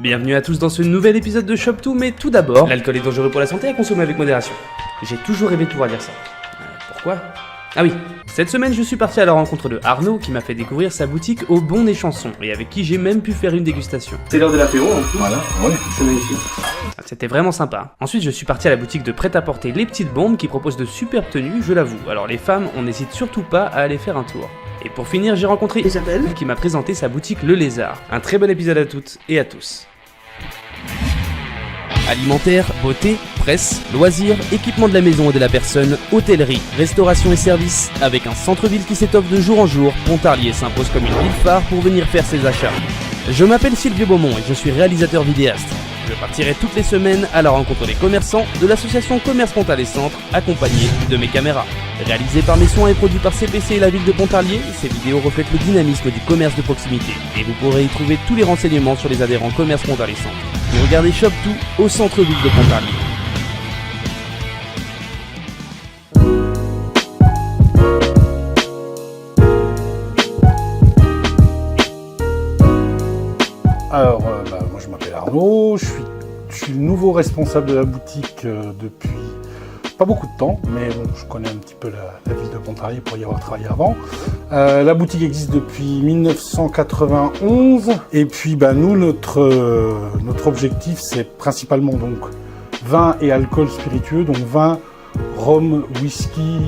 Bienvenue à tous dans ce nouvel épisode de Shop Tout, mais tout d'abord, l'alcool est dangereux pour la santé, à consommer avec modération. J'ai toujours rêvé de pouvoir dire ça. Pourquoi ? Ah oui, cette semaine je suis parti à la rencontre de Arnaud qui m'a fait découvrir sa boutique au Bon des Chansons et avec qui j'ai même pu faire une dégustation. C'est l'heure de l'apéro en plus. Voilà, ouais. C'est magnifique. C'était vraiment sympa. Ensuite je suis parti à la boutique de prêt-à-porter Les Petites Bombes qui propose de superbes tenues, je l'avoue. Alors les femmes, on n'hésite surtout pas à aller faire un tour. Et pour finir, j'ai rencontré Isabelle qui m'a présenté sa boutique Le Lézard. Un très bon épisode à toutes et à tous. Alimentaire, beauté, presse, loisirs, équipement de la maison et de la personne, hôtellerie, restauration et services. Avec un centre-ville qui s'étoffe de jour en jour, Pontarlier s'impose comme une ville phare pour venir faire ses achats. Je m'appelle Sylvie Beaumont et je suis réalisateur vidéaste. Je partirai toutes les semaines à la rencontre des commerçants de l'association Commerce Pontarlier Centre, accompagné de mes caméras. Réalisé par mes soins et produit par CPC et la ville de Pontarlier, ces vidéos reflètent le dynamisme du commerce de proximité. Et vous pourrez y trouver tous les renseignements sur les adhérents Commerce Pontarlier Centre. Vous regardez Shop Tout au centre-ville de Pontarlier. Alors, moi je m'appelle Arnaud, je suis le nouveau responsable de la boutique depuis pas beaucoup de temps, mais bon, je connais un petit peu la ville de Pontarlier pour y avoir travaillé avant. La boutique existe depuis 1991, et puis nous, notre objectif c'est principalement donc vin et alcool spiritueux, donc vin, rhum, whisky,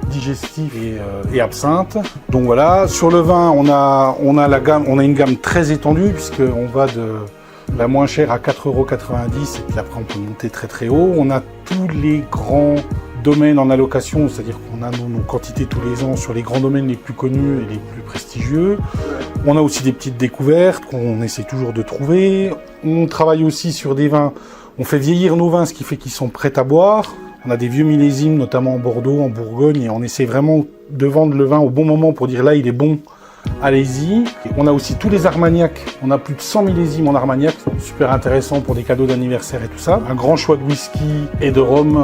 digestif et absinthe. Donc voilà, sur le vin, on a une gamme très étendue puisqu'on va de la moins chère à 4,90 € et puis après on peut monter très très haut. On a tous les grands domaines en allocation, c'est-à-dire qu'on a nos quantités tous les ans sur les grands domaines les plus connus et les plus prestigieux. On a aussi des petites découvertes qu'on essaie toujours de trouver. On travaille aussi sur des vins, on fait vieillir nos vins, ce qui fait qu'ils sont prêts à boire. On a des vieux millésimes, notamment en Bordeaux, en Bourgogne, et on essaie vraiment de vendre le vin au bon moment pour dire là, il est bon, allez-y. On a aussi tous les Armagnacs, on a plus de 100 millésimes en Armagnac, super intéressant pour des cadeaux d'anniversaire et tout ça. Un grand choix de whisky et de rhum,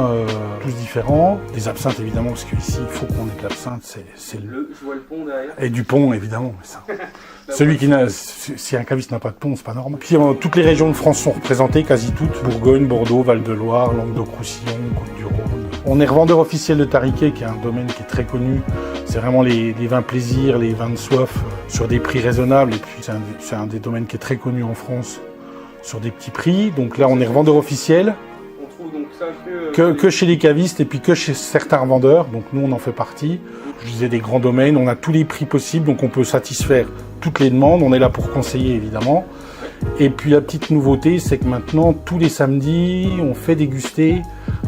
tous différents. Des absinthes évidemment, parce qu'ici, il faut qu'on ait de l'absinthe, c'est Je vois le pont derrière. Et du pont évidemment, mais ça... Celui qui n'a, si un caviste n'a pas de pont, c'est pas normal. Puis toutes les régions de France sont représentées, quasi toutes. Bourgogne, Bordeaux, Val-de-Loire, Languedoc-Roussillon, Côte-du-Rhône. On est revendeur officiel de Tariquet, qui est un domaine qui est très connu. C'est vraiment les vins plaisir, les vins de soif, sur des prix raisonnables. Et puis c'est un des domaines qui est très connu en France, sur des petits prix. Donc là, on est revendeur officiel. On trouve donc ça Que chez les cavistes et puis que chez certains revendeurs. Donc nous, on en fait partie. Je disais des grands domaines, on a tous les prix possibles, donc on peut satisfaire toutes les demandes. On est là pour conseiller, évidemment. Et puis la petite nouveauté, c'est que maintenant, tous les samedis, on fait déguster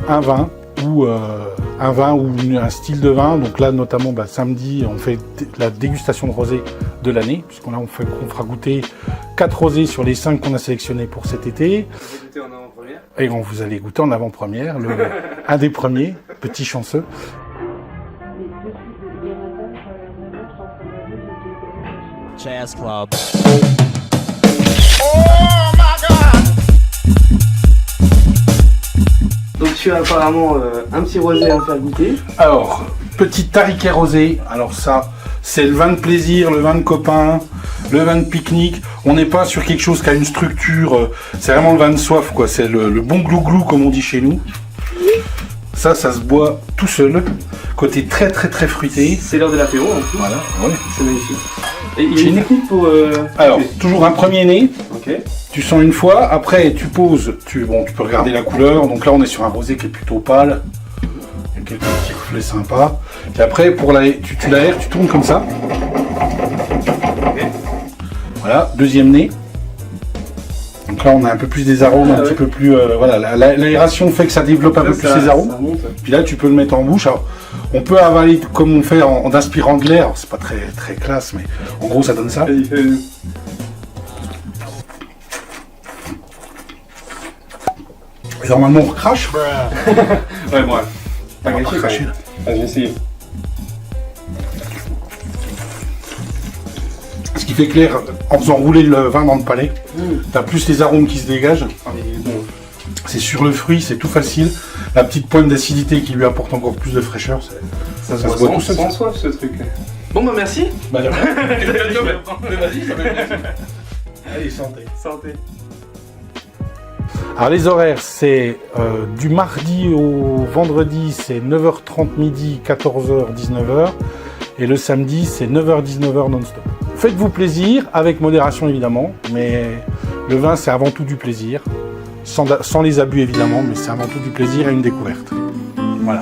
un vin ou un style de vin. Donc là, notamment, samedi, on fait la dégustation de rosé de l'année, puisqu'on on fera goûter 4 rosés sur les 5 qu'on a sélectionnés pour cet été. Vous goûtez en avant-première. Et vous allez goûter en avant-première, un des premiers, petit chanceux. Jazz Club. Donc tu as apparemment un petit rosé à me faire goûter. Alors, petit Tariquet rosé. Alors ça, c'est le vin de plaisir, le vin de copain, le vin de pique-nique. On n'est pas sur quelque chose qui a une structure. C'est vraiment le vin de soif, quoi. C'est le bon glou-glou, comme on dit chez nous. Ça se boit tout seul. Côté très très très fruité. C'est l'heure de l'apéro en plus. Voilà, ouais. C'est magnifique. Et il y a une technique pour... Alors, toujours un premier nez. Ok. Tu sens une fois, après tu poses, tu peux regarder la couleur. Donc là on est sur un rosé qui est plutôt pâle. Il y a quelques petits reflets sympas. Et après tu l'aères, tu tournes comme ça. Ok. Voilà, deuxième nez. Donc là on a un peu plus des arômes, un petit peu plus... voilà, l'aération fait que ça développe un peu plus les arômes. Puis là tu peux le mettre en bouche. Alors, on peut avaler comme on fait en aspirant de l'air. C'est pas très, très classe, mais en gros ça donne ça. Et normalement on recrache. Ouais, moi. Pas On va gâché, pas cracher, quand là. même. Ah, je vais essayer. Ce qui fait que l'air, en faisant rouler le vin dans le palais, t'as plus les arômes qui se dégagent. Ah, mais il est bon. C'est sur le fruit, c'est tout facile. La petite pointe d'acidité qui lui apporte encore plus de fraîcheur. Ça se se voit voit sans, tout seul, sans ça. soif ce truc. Bon bah merci. Bah, de rien. Mais vas-y, ça fait plaisir. Allez, santé. Santé. Alors les horaires, c'est du mardi au vendredi, c'est 9h30 midi, 14h, 19h. Et le samedi, c'est 9h, 19h non-stop. Faites-vous plaisir, avec modération évidemment, mais le vin, c'est avant tout du plaisir. Sans les abus évidemment, mais c'est avant tout du plaisir et une découverte. Voilà.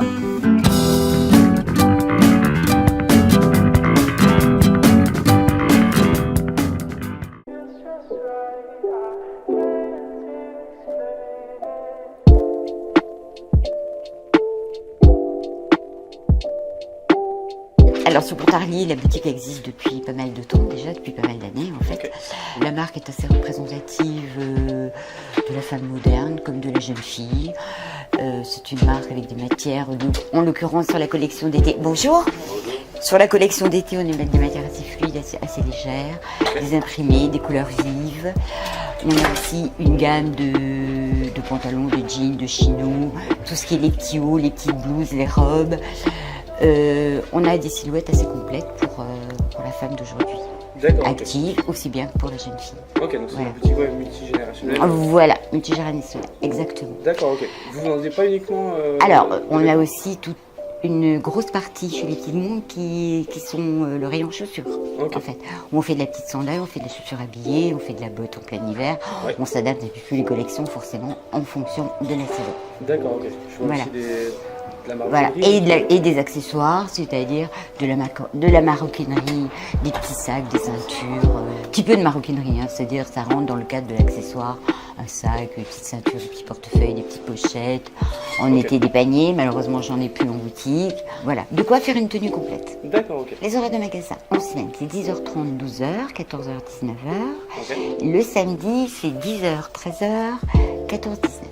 Alors sur Pontarlier, la boutique existe depuis pas mal de temps déjà, depuis pas mal d'années en fait. Okay. La marque est assez représentative de la femme moderne comme de la jeune fille. C'est une marque avec des matières, en l'occurrence sur la collection d'été. Bonjour. Sur la collection d'été, on met des matières assez fluides, assez légères, des imprimés, des couleurs vives. On a aussi une gamme de pantalons, de jeans, de chinos, tout ce qui est les petits hauts, les petites blouses, les robes. On a des silhouettes assez complètes pour la femme d'aujourd'hui. Active, okay. Aussi bien que pour la jeune fille. Ok, donc c'est une boutique multigénérationnelle. Voilà, multigénérationnelle, exactement. D'accord, ok. Vous n'en vendez pas uniquement... Alors, on a aussi toute une grosse partie chez les petits mondes qui sont le rayon chaussures. Okay. En fait, on fait de la petite sandale, on fait des chaussures habillées, on fait de la botte en plein hiver. Ouais. On s'adapte à toutes les collections forcément en fonction de la saison. D'accord, ok. Je vois aussi voilà, et des accessoires, c'est-à-dire de la maroquinerie, des petits sacs, des ceintures, un petit peu de maroquinerie, hein, c'est-à-dire ça rentre dans le cadre de l'accessoire, un sac, une petite ceinture, des petits portefeuilles, des petites pochettes, en été des paniers, malheureusement j'en ai plus en boutique, voilà, de quoi faire une tenue complète. D'accord, ok. Les horaires de magasin, en semaine c'est 10h30, 12h, 14h, 19h, okay. Le samedi c'est 10h, 13h, 14h, 19h.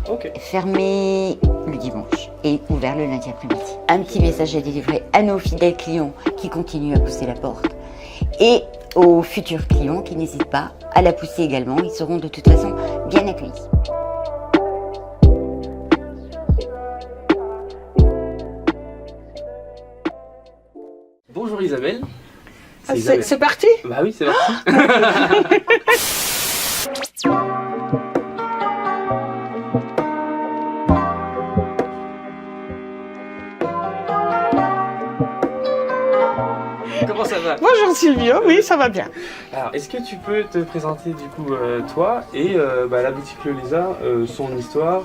Okay. Fermé le dimanche et ouvert le lundi après-midi. Un petit message à délivrer à nos fidèles clients qui continuent à pousser la porte et aux futurs clients qui n'hésitent pas à la pousser également. Ils seront de toute façon bien accueillis. Bonjour Isabelle. C'est parti ? Bah oui, c'est parti. Comment ça va ? Bonjour Silvio, oui ça va bien. Alors est-ce que tu peux te présenter du coup toi et la boutique Le Lézard, son histoire,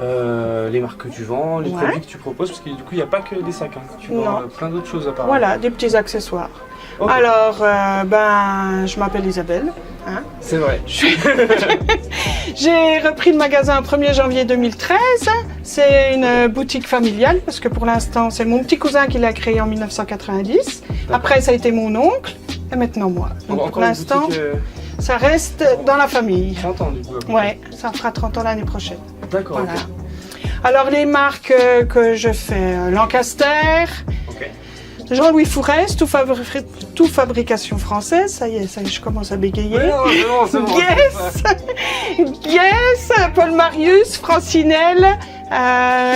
les marques que tu vends, les produits que tu proposes, parce que du coup il n'y a pas que des sacs, hein. Tu vends plein d'autres choses apparemment. Voilà, des petits accessoires. Okay. Alors je m'appelle Isabelle. Hein. C'est vrai. J'ai repris le magasin le 1er janvier 2013. C'est une boutique familiale parce que pour l'instant, c'est mon petit cousin qui l'a créé en 1990. Après, ça a été mon oncle et maintenant moi. Donc pour l'instant, ça reste dans la famille. 30 ans du coup. Ouais, ça fera 30 ans l'année prochaine. D'accord. Voilà. Okay. Alors les marques que je fais, Lancaster. Okay. Jean-Louis Fourès, tout fabrication française, ça y est, je commence à bégayer. C'est bon, Guess, Paul Marius, Francinelle,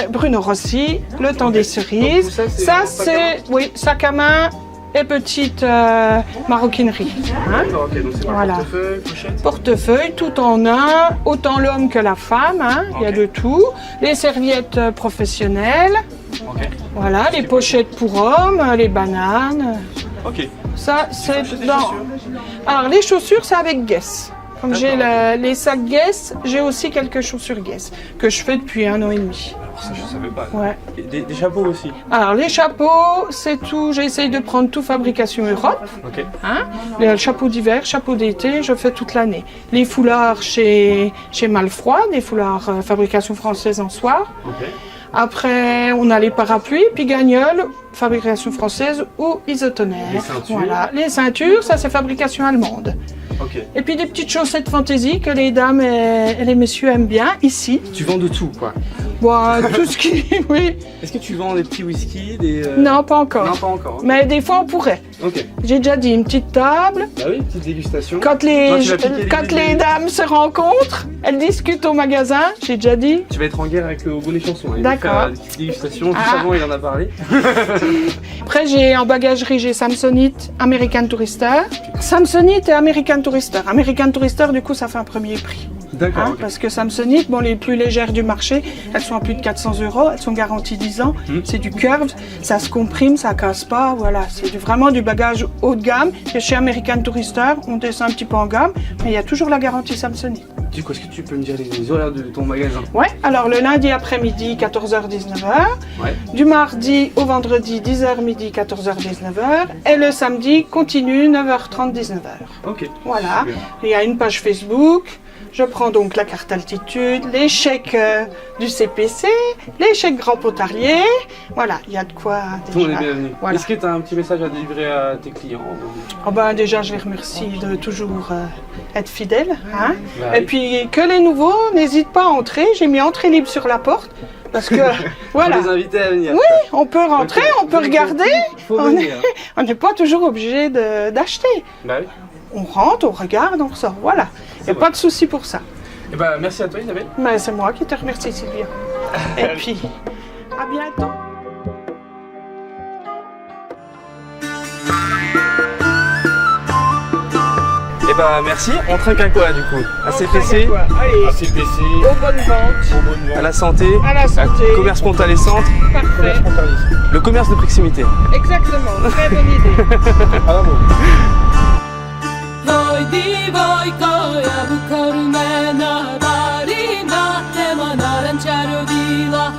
Bruno Rossi, Le Temps des Cerises. Ça c'est, oui, sac à main et petite maroquinerie. Hein. Okay, donc c'est voilà. Portefeuille, pochette. Portefeuille, tout en un, autant l'homme que la femme, hein, il y a de tout. Les serviettes professionnelles. Okay. Voilà, les pochettes pour hommes, les bananes. Ok. Ça, c'est dans. Alors, les chaussures, c'est avec Guess. Comme j'ai les sacs Guess, j'ai aussi quelques chaussures Guess que je fais depuis 1 an et demi. Alors, ça, je savais pas. Ouais. Des chapeaux aussi. Alors, les chapeaux, c'est tout. J'essaye de prendre tout fabrication Europe. Ok. Hein, les chapeaux d'hiver, chapeaux d'été, je fais toute l'année. Les foulards chez Malfroid, des foulards fabrication française en soie. Ok. Après, on a les parapluies, Pigagnol, fabrication française ou isotonnerre. Les ceintures. Voilà. Les ceintures, ça c'est fabrication allemande. Okay. Et puis des petites chaussettes fantaisie que les dames et les messieurs aiment bien, ici. Tu vends de tout, quoi. Bon, tout ce qui... oui. Est-ce que tu vends des petits whisky, des... Non, pas encore. Non, pas encore. Okay. Mais des fois, on pourrait. Ok. J'ai déjà dit, une petite table. Bah oui, petite dégustation. Quand les dames se rencontrent, elles discutent au magasin, j'ai déjà dit. Tu vas être en guerre avec le bonnet chanson. Hein. D'accord. Des petites dégustations, tout avant, il en a parlé. Après, en bagagerie, j'ai Samsonite, American Tourister. Samsonite et American Tourister. American Tourister, du coup, ça fait un premier prix. D'accord. Hein, Ok. parce que Samsonite, bon, les plus légères du marché, elles sont à plus de 400 €, elles sont garanties 10 ans, c'est du curve, ça se comprime, ça casse pas, voilà, c'est vraiment du bagage haut de gamme. Et chez American Tourister, on descend un petit peu en gamme, mais il y a toujours la garantie Samsonite. Du coup, est-ce que tu peux me dire les horaires de ton magasin? Ouais, alors le lundi après-midi, 14h-19h, Ouais. du mardi au vendredi, 10h midi, 14h-19h, et le samedi, continue, 9h30-19h. Ok. Voilà, Super. il y a une page Facebook. Je prends donc la carte altitude, les chèques du CPC, les chèques Grand Potarier. Voilà, il y a de quoi Tout le monde déjà. est bienvenu. Voilà. Est-ce que tu as un petit message à délivrer à tes clients? Oh ben, déjà, je les remercie de toujours être fidèles. Hein. Bah Et oui. puis que les nouveaux n'hésitent pas à entrer. J'ai mis entrée libre sur la porte. Parce que, voilà, Pour les inviter à venir. oui, on peut rentrer, Ok. on peut regarder. Faut On venir. On n'est pas toujours obligé d'acheter. Bah oui. On rentre, on regarde, on ressort. Voilà. Il n'y a vrai. pas de souci pour ça. Et bah, merci à toi, Isabelle. Mais c'est moi qui te remercie, Sylvia. Et puis, à bientôt. Et bah, merci. On trinque à quoi du coup? À CPC, Allez, CPC, aux bonnes ventes, à la santé, à la santé. commerce spontané centre, Parfait. le commerce de proximité. Exactement, très bonne idée. Bravo. Voidi voiko ja bukorumena Darina tema narančaro bila